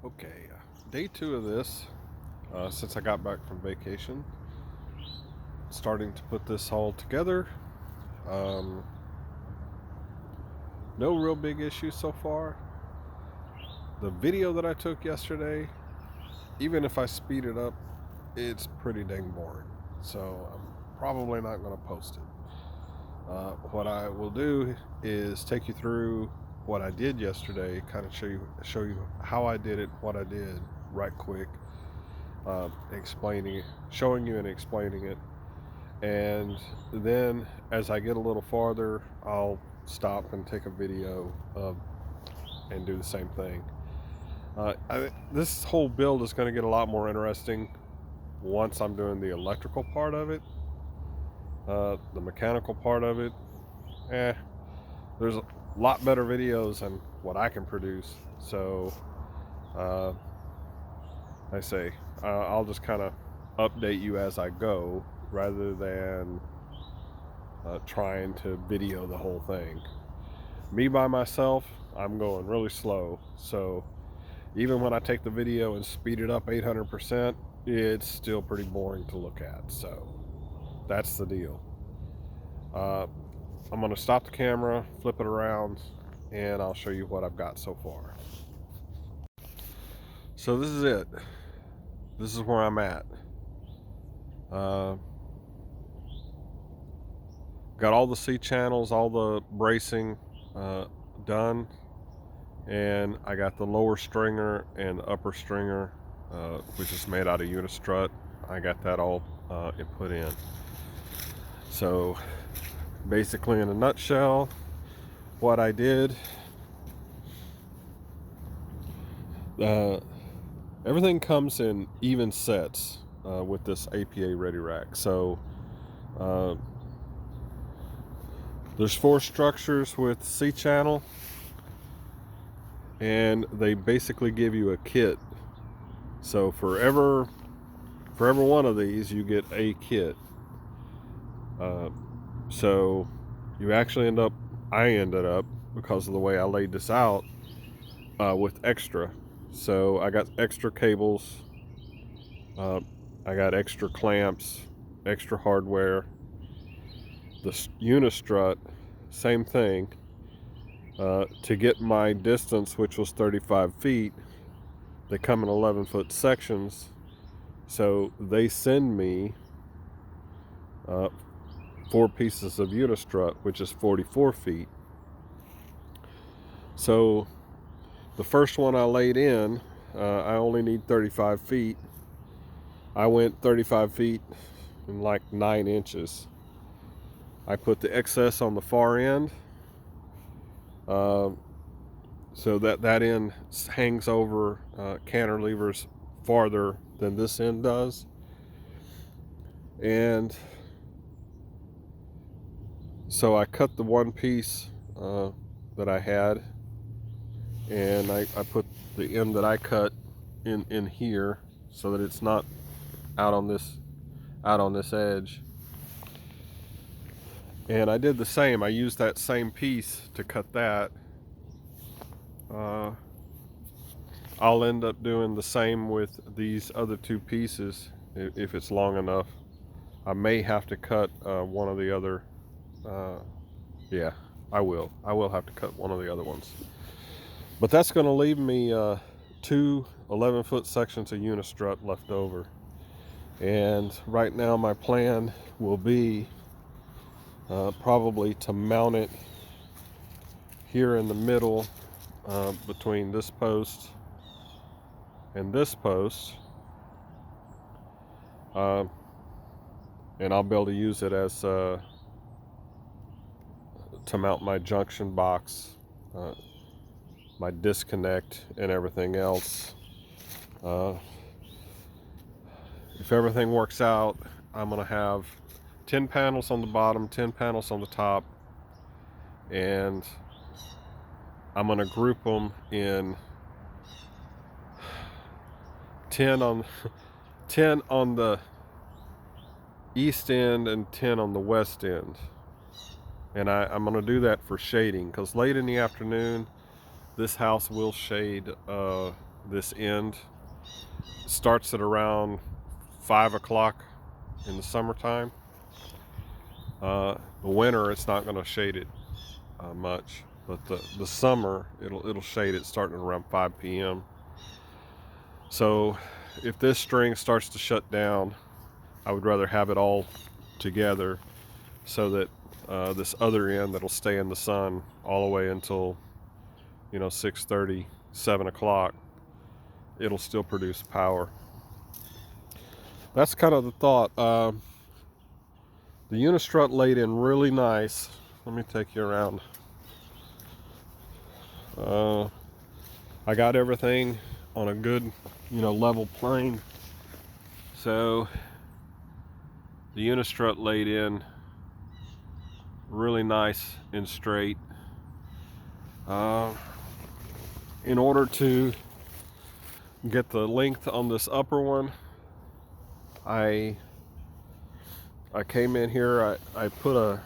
Okay, day 2 of this, since I got back from vacation. Starting to put this all together. Um, no real big issues so far. The video that I took yesterday, even if I speed it up, it's pretty dang boring. So I'm probably not going to post it. What I will do is take you through what I did yesterday, kind of show you how I did it, what I did, right quick, explaining, showing you and explaining it. And then as I get a little farther, I'll stop and take a video and do the same thing. This whole build is going to get a lot more interesting once I'm doing the electrical part of it. The mechanical part of it, there's a lot better videos than what I can produce. So uh, I'll just kind of update you as I go rather than trying to video the whole thing. Me by myself, I'm going really slow. So even when I take the video and speed it up 800%, it's still pretty boring to look at. So that's the deal. I'm going to stop the camera, flip it around, and I'll show you what I've got so far. So this is it. This is where I'm at. Got all the C channels, all the bracing done, and I got the lower stringer and the upper stringer, which is made out of unistrut. I got that all put in. So basically, in a nutshell, what I did, everything comes in even sets with this APA Ready Rack. So there's 4 structures with C channel, and they basically give you a kit. So for every one of these, you get a kit. So you actually I ended up, because of the way I laid this out, with extra. So I got extra cables, I got extra clamps, extra hardware. The unistrut, same thing. To get my distance, which was 35 feet, they come in 11-foot sections. So they send me 4 pieces of unistrut, which is 44 feet. So the first one I laid in, I only need 35 feet. I went 35 feet in like 9 inches. I put the excess on the far end, so that end hangs over cantilevers farther than this end does. And so I cut the one piece that I had, and I put the end that I cut in here so that it's not out on this edge. And I did the same. I used that same piece to cut that. I'll end up doing the same with these other 2 pieces if it's long enough. I may have to cut one of the other. Yeah, I will have to cut one of the other ones. But that's going to leave me 2 11-foot sections of unistrut left over. And right now my plan will be probably to mount it here in the middle, between this post and this post, and I'll be able to use it as to mount my junction box, my disconnect, and everything else. If everything works out, I'm going to have 10 panels on the bottom, 10 panels on the top, and I'm going to group them in 10 on the east end and 10 on the west end. And I'm going to do that for shading, because late in the afternoon this house will shade this end. It starts at around 5 o'clock in the summertime. The winter, it's not going to shade it much, but the summer, it'll shade it starting at around 5 p.m. So if this string starts to shut down, I would rather have it all together so that this other end that'll stay in the sun all the way until 6:30, 7 o'clock, it'll still produce power. That's kind of the thought. The unistrut laid in really nice. Let me take you around. I got everything on a good, level plane. So the unistrut laid in really nice and straight. In order to get the length on this upper one, I came in here. I put a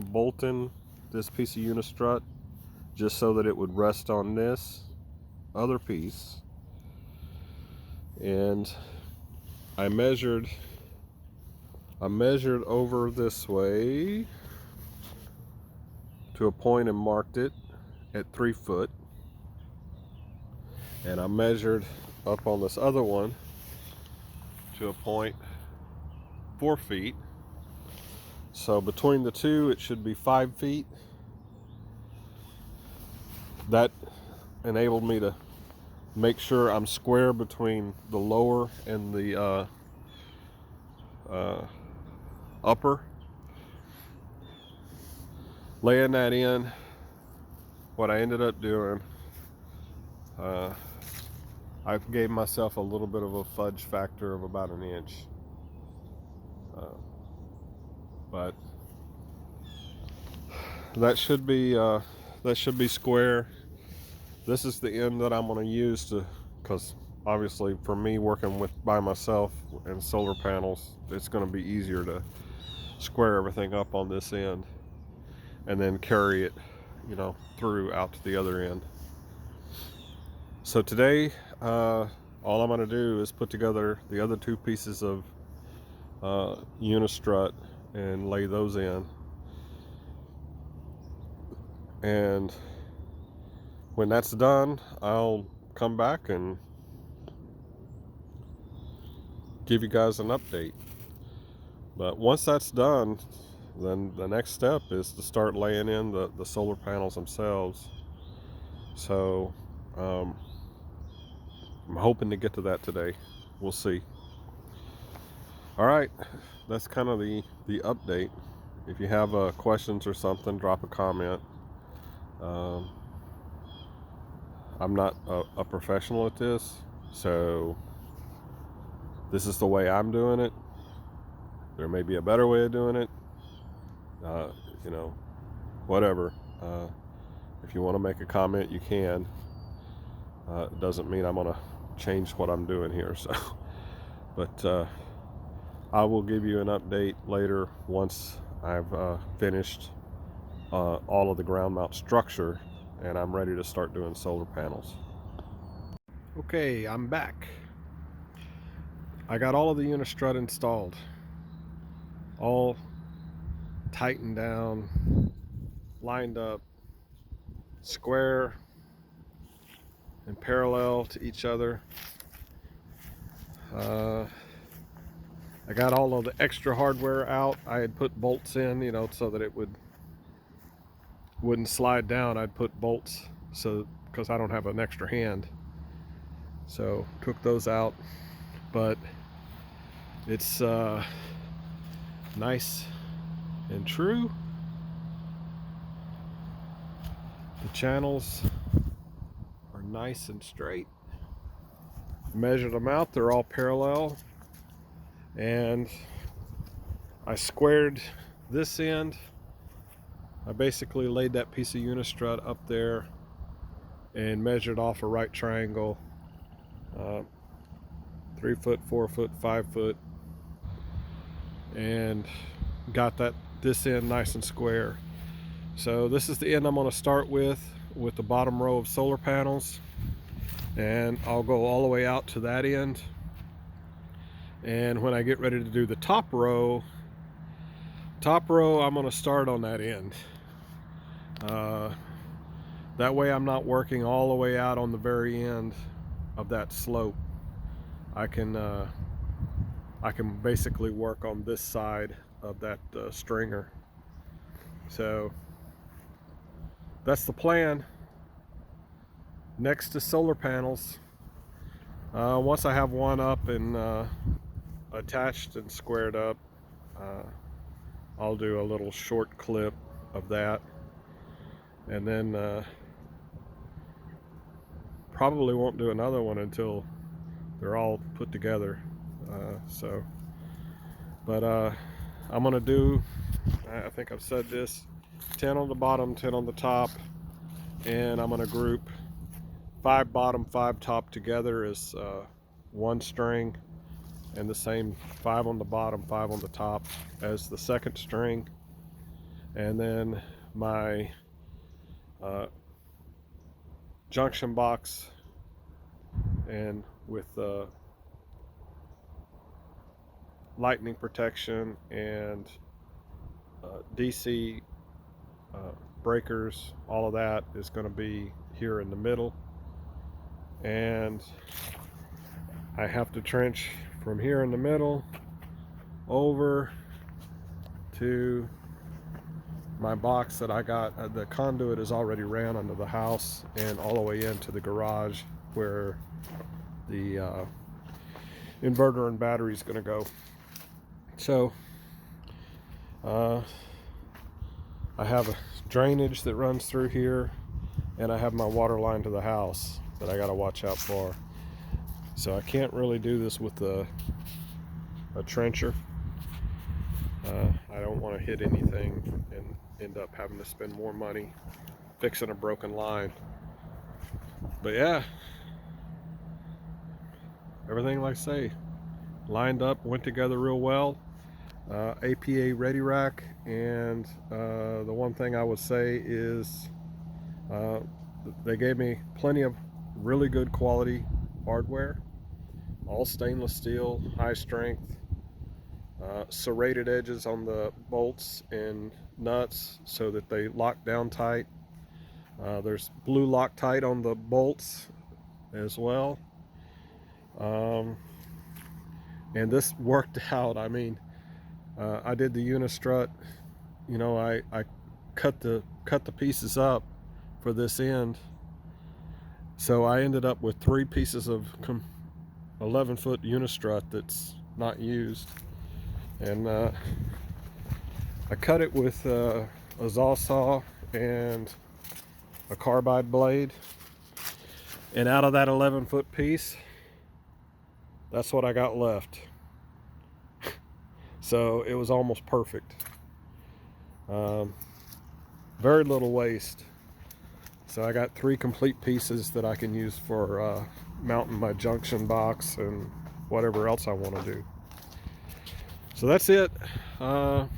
bolt in this piece of unistrut just so that it would rest on this other piece, and I measured over this way to a point and marked it at 3 foot, and I measured up on this other one to a point 4 feet. So between the two, it should be 5 feet. That enabled me to make sure I'm square between the lower and the upper. Laying that in, what I ended up doing, I gave myself a little bit of a fudge factor of about 1 inch. But that should be square. This is the end that I'm going to use because obviously for me working by myself and solar panels, it's going to be easier to square everything up on this end and then carry it, through out to the other end. So today, all I'm going to do is put together the other 2 pieces of unistrut and lay those in. And when that's done, I'll come back and give you guys an update. But once that's done, then the next step is to start laying in the solar panels themselves. So I'm hoping to get to that today. We'll see. All right, that's kind of the update. If you have questions or something, drop a comment. I'm not a professional at this, so this is the way I'm doing it. There may be a better way of doing it. Whatever. If you want to make a comment, you can. It doesn't mean I'm going to change what I'm doing here. So, but I will give you an update later once I've finished all of the ground mount structure and I'm ready to start doing solar panels. Okay, I'm back. I got all of the unistrut installed, all tightened down, lined up, square and parallel to each other. I got all of the extra hardware out. I had put bolts in, so that it wouldn't slide down. I'd put bolts because I don't have an extra hand. So took those out, but it's nice and true. The channels are nice and straight. Measured them out, they're all parallel, and I squared this end. I basically laid that piece of unistrut up there and measured off a right triangle, 3 foot, 4 foot, 5 foot, and got this end nice and square. So this is the end I'm going to start with the bottom row of solar panels. and I'll go all the way out to that end. And when I get ready to do the top row, I'm going to start on that end. That way I'm not working all the way out on the very end of that slope. I can basically work on this side of that stringer. So that's the plan. Next to solar panels. Once I have one up and attached and squared up, I'll do a little short clip of that, and then probably won't do another one until they're all put together. But I'm gonna do, I think I've said this, 10 on the bottom, 10 on the top, and I'm gonna group 5 bottom, 5 top together as one string, and the same 5 on the bottom, 5 on the top as the second string. And then my junction box, and with lightning protection and DC breakers, all of that is going to be here in the middle. And I have to trench from here in the middle over to my box that I got. The conduit is already ran under the house and all the way into the garage where the inverter and battery is going to go. So I have a drainage that runs through here, and I have my water line to the house that I got to watch out for. So I can't really do this with a trencher. I don't want to hit anything and end up having to spend more money fixing a broken line. But yeah, everything, like I say, lined up, went together real well. APA ready rack, and the one thing I would say is they gave me plenty of really good quality hardware, all stainless steel, high strength, serrated edges on the bolts and nuts so that they lock down tight. There's blue Loctite on the bolts as well. And this worked out. I mean, I did the unistrut, you know, I cut the pieces up for this end, so I ended up with 3 pieces of 11-foot unistrut that's not used. And I cut it with a saw saw and a carbide blade, and out of that 11-foot piece, that's what I got left. So it was almost perfect. Very little waste. So I got 3 complete pieces that I can use for mounting my junction box and whatever else I want to do. So that's it. Like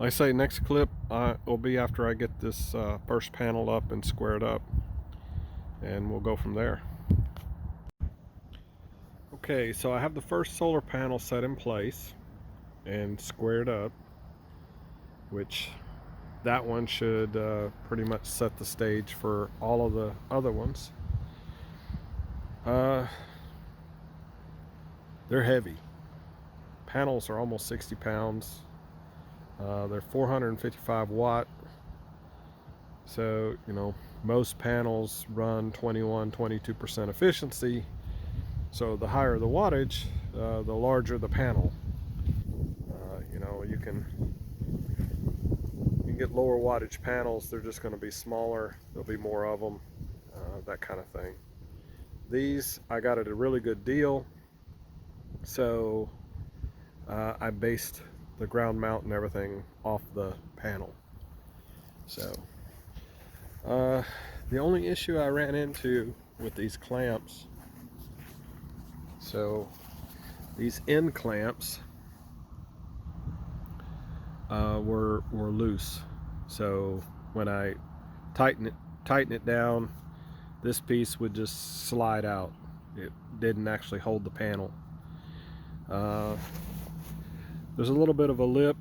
I say, next clip will be after I get this first panel up and squared up, and we'll go from there. Okay, so I have the first solar panel set in place and squared up, which that one should pretty much set the stage for all of the other ones. They're heavy. Panels are almost 60 pounds. They're 455 watt. So, you know, most panels run 21-22% efficiency. So the higher the wattage, the larger the panel. You know, you can get lower wattage panels. They're just going to be smaller. There'll be more of them, that kind of thing. These I got at a really good deal, so I based the ground mount and everything off the panel. So the only issue I ran into with these clamps, so these end clamps were loose. So when I tighten it down, this piece would just slide out. It didn't actually hold the panel. There's a little bit of a lip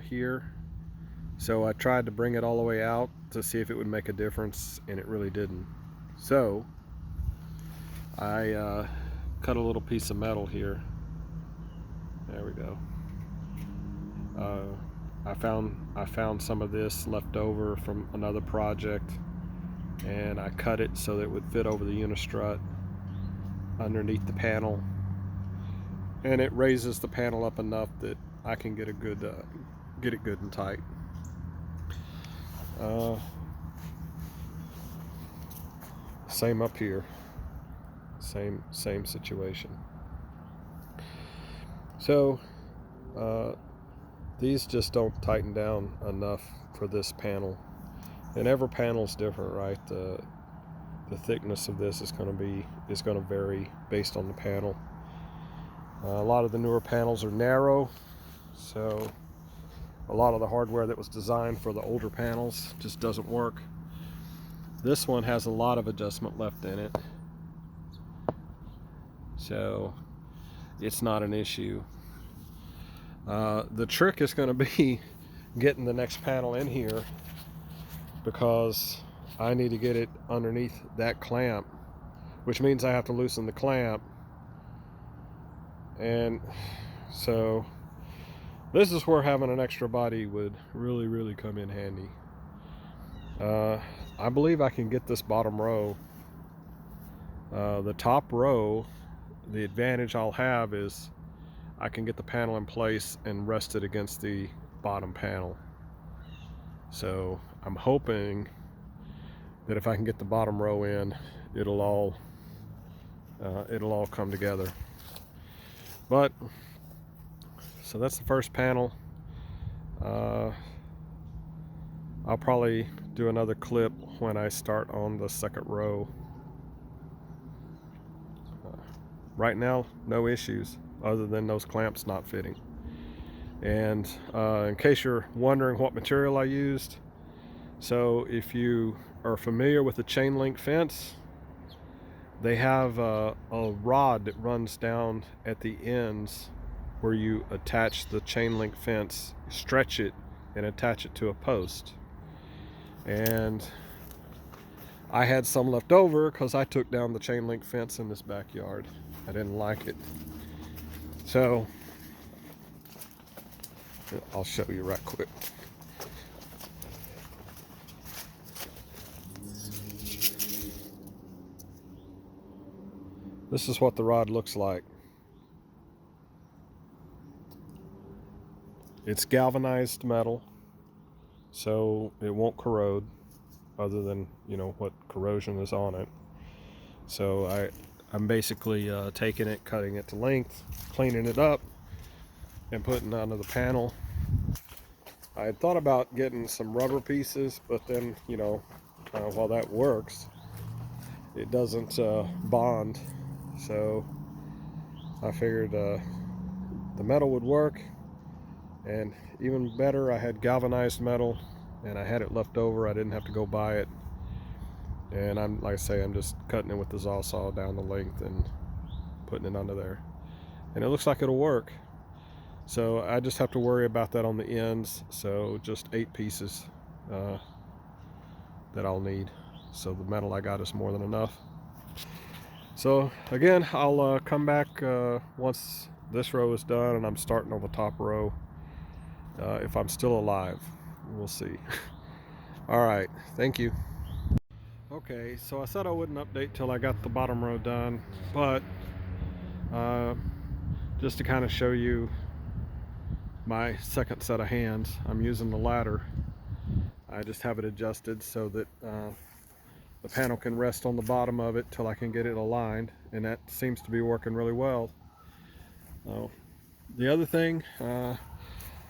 here, so I tried to bring it all the way out to see if it would make a difference, and it really didn't. So I cut a little piece of metal here. There we go. I found some of this left over from another project, and I cut it so that it would fit over the unistrut underneath the panel, and it raises the panel up enough that I can get it good and tight. Same up here. Same situation. So these just don't tighten down enough for this panel, and every panel's different, right? The thickness of this is going to vary based on the panel. A lot of the newer panels are narrow, so a lot of the hardware that was designed for the older panels just doesn't work. This one has a lot of adjustment left in it, so it's not an issue. The trick is going to be getting the next panel in here, because I need to get it underneath that clamp, which means I have to loosen the clamp. And so this is where having an extra body would really come in handy. I believe I can get this bottom row. The top row, the advantage I'll have is I can get the panel in place and rest it against the bottom panel. So I'm hoping that if I can get the bottom row in, it'll all come together. But so that's the first panel. I'll probably do another clip when I start on the second row. Right now, no issues other than those clamps not fitting. And in case you're wondering what material I used, so if you are familiar with the chain link fence, they have a rod that runs down at the ends where you attach the chain link fence, stretch it, and attach it to a post. And I had some left over because I took down the chain link fence in this backyard. I didn't like it. So I'll show you right quick. This is what the rod looks like. It's galvanized metal, so it won't corrode, other than, you know, what corrosion is on it. So I'm basically taking it, cutting it to length, cleaning it up, and putting it onto the panel. I had thought about getting some rubber pieces, but then, you know, while that works, it doesn't bond. So I figured the metal would work, and even better, I had galvanized metal and I had it left over. I didn't have to go buy it, and like I say, I'm just cutting it with the saw down the length and putting it under there, and it looks like it'll work. So I just have to worry about that on the ends. So just 8 pieces that I'll need. So the metal I got is more than enough. So again, I'll come back once this row is done and I'm starting on the top row. If I'm still alive, we'll see. All right, thank you. Okay, so I said I wouldn't update till I got the bottom row done, but just to kind of show you my second set of hands, I'm using the ladder. I just have it adjusted so that the panel can rest on the bottom of it till I can get it aligned, and that seems to be working really well. The other thing,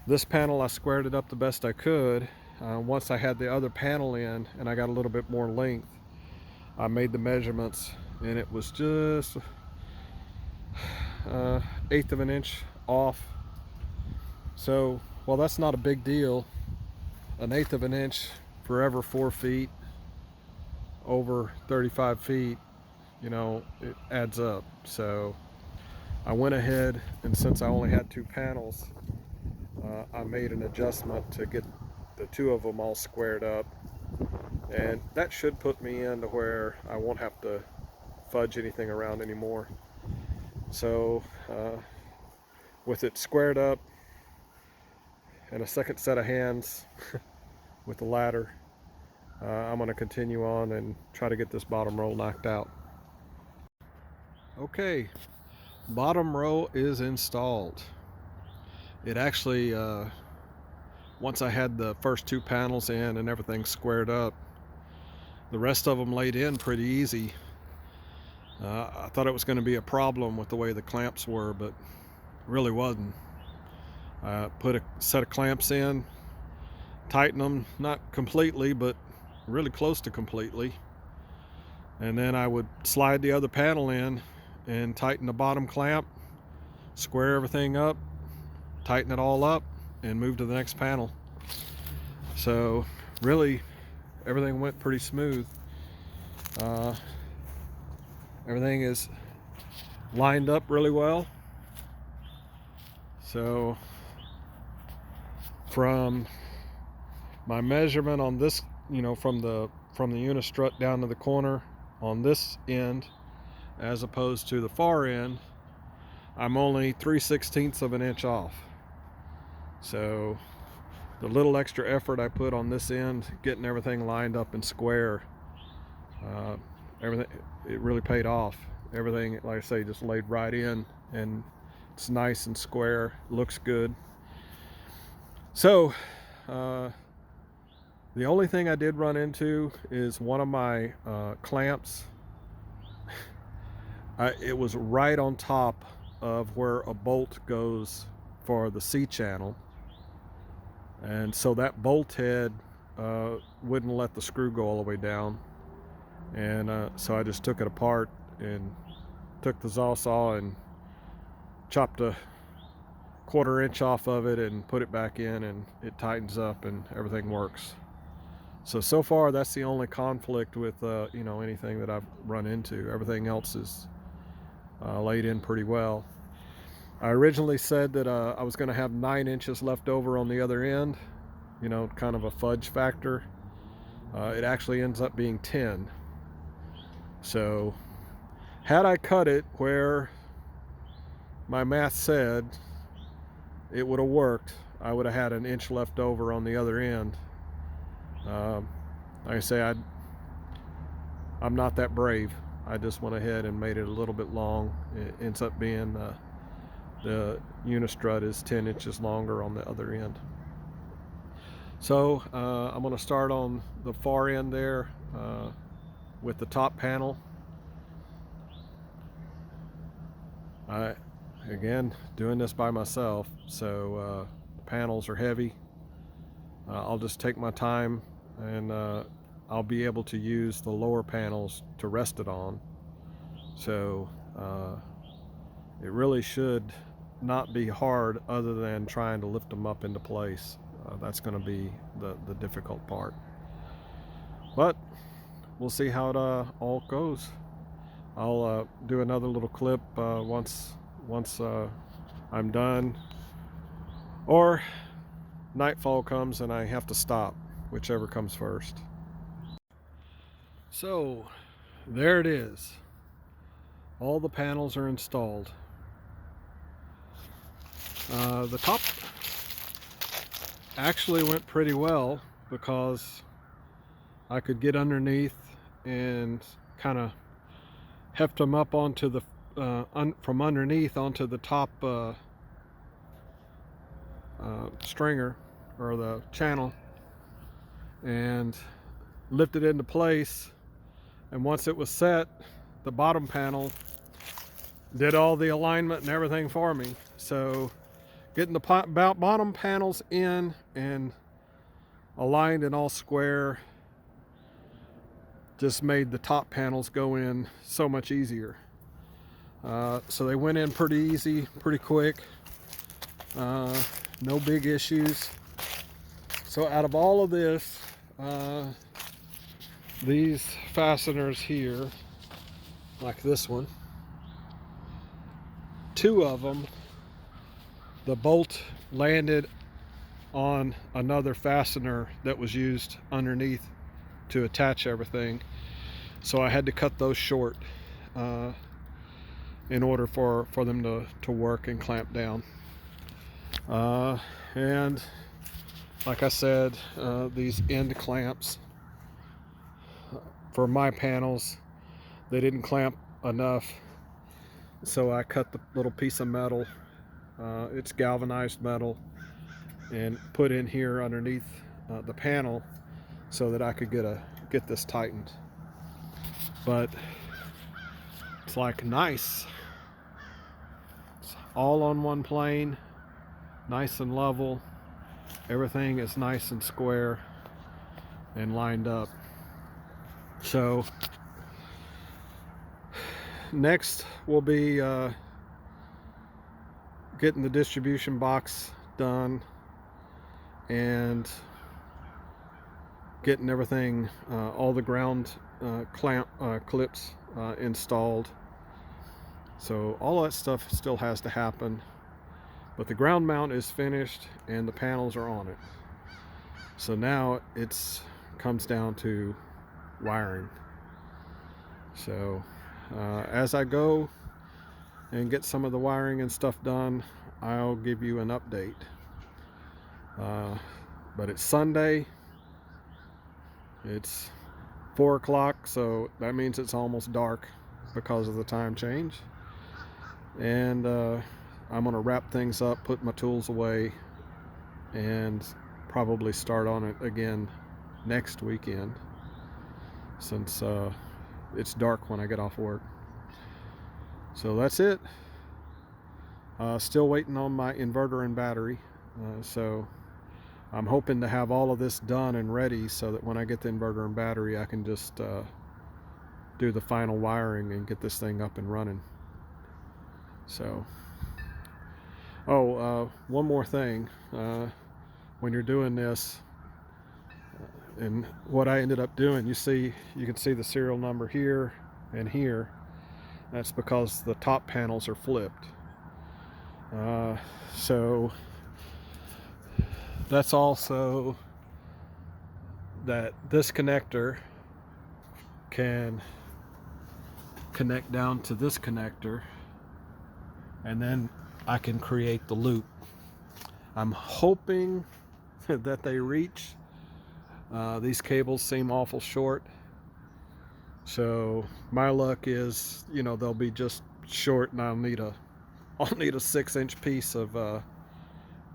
this panel, I squared it up the best I could. Once I had the other panel in and I got a little bit more length, I made the measurements, and it was just 1/8 of an inch off. So, well, that's not a big deal. 1/8 of an inch for every 4 feet. over 35 feet, you know, it adds up. So I went ahead, and since I only had 2 panels, I made an adjustment to get the 2 of them all squared up, and that should put me into where I won't have to fudge anything around anymore. So with it squared up and a second set of hands with the ladder, I'm going to continue on and try to get this bottom row knocked out. Okay, bottom row is installed. It actually, once I had the first 2 panels in and everything squared up, the rest of them laid in pretty easy. I thought it was going to be a problem with the way the clamps were, but really wasn't. I put a set of clamps in, tighten them, not completely, but really close to completely. And then I would slide the other panel in and tighten the bottom clamp, square everything up, tighten it all up, and move to the next panel. So really, everything went pretty smooth. Everything is lined up really well. So from my measurement on this, you know, from the unistrut down to the corner on this end, as opposed to the far end, I'm only 3/16 of an inch off. So the little extra effort I put on this end, getting everything lined up and square, everything, it really paid off. Everything, like I say, just laid right in, and it's nice and square, looks good. So the only thing I did run into is one of my clamps. It was right on top of where a bolt goes for the C channel, and so that bolt head wouldn't let the screw go all the way down, and so I just took it apart and took the saw and chopped a 1/4 inch off of it and put it back in, and it tightens up and everything works. So far that's the only conflict with you know, anything that I've run into. Everything else is laid in pretty well. I originally said that I was going to have 9 inches left over on the other end, you know, kind of a fudge factor. It actually ends up being 10. So had I cut it where my math said it would have worked, I would have had 1 inch left over on the other end. Like I say, I'm not that brave. I just went ahead and made it a little bit long. It ends up being the unistrut is 10 inches longer on the other end. So I'm going to start on the far end there with the top panel. Again, doing this by myself, so the panels are heavy. I'll just take my time, and I'll be able to use the lower panels to rest it on. So it really should not be hard, other than trying to lift them up into place. That's going to be the difficult part. But we'll see how it all goes. I'll do another little clip once I'm done, or nightfall comes and I have to stop, whichever comes first. So there it is. All the panels are installed. The top actually went pretty well, because I could get underneath and kind of heft them up onto the from underneath onto the top stringer, or the channel, and lift it into place. And once it was set, the bottom panel did all the alignment and everything for me. So getting the bottom panels in and aligned and all square just made the top panels go in so much easier. So they went in pretty easy, pretty quick, no big issues. So out of all of this, these fasteners here, like this one, two of them, the bolt landed on another fastener that was used underneath to attach everything, so I had to cut those short in order for them to work and clamp down. And like I said, these end clamps for my panels, they didn't clamp enough, so I cut the little piece of metal, it's galvanized metal, and put in here underneath the panel so that I could get this tightened. But it's like nice, it's all on one plane, nice and level, everything is nice and square and lined up. So next will be getting the distribution box done and getting everything, all the ground clamp clips installed. So all that stuff still has to happen, but the ground mount is finished and the panels are on it. So now it's comes down to wiring. So as I go and get some of the wiring and stuff done, I'll give you an update. But it's Sunday, it's 4 o'clock, so that means it's almost dark because of the time change. And I'm gonna wrap things up, put my tools away, and probably start on it again next weekend, since it's dark when I get off work. So that's it. Still waiting on my inverter and battery, so I'm hoping to have all of this done and ready so that when I get the inverter and battery, I can just do the final wiring and get this thing up and running. So, one more thing. When you're doing this, and what I ended up doing, you can see the serial number here and here. That's because the top panels are flipped. So that's also that this connector can connect down to this connector, and then I can create the loop. I'm hoping that they reach. These cables seem awful short, so my luck is, they'll be just short, and I'll need a 6-inch piece of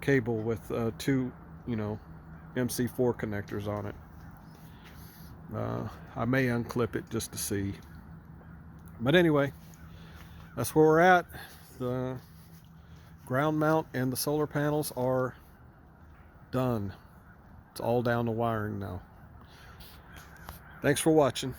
cable with two MC4 connectors on it. I may unclip it just to see, but anyway, that's where we're at. The ground mount and the solar panels are done. It's all down to wiring now. Thanks for watching.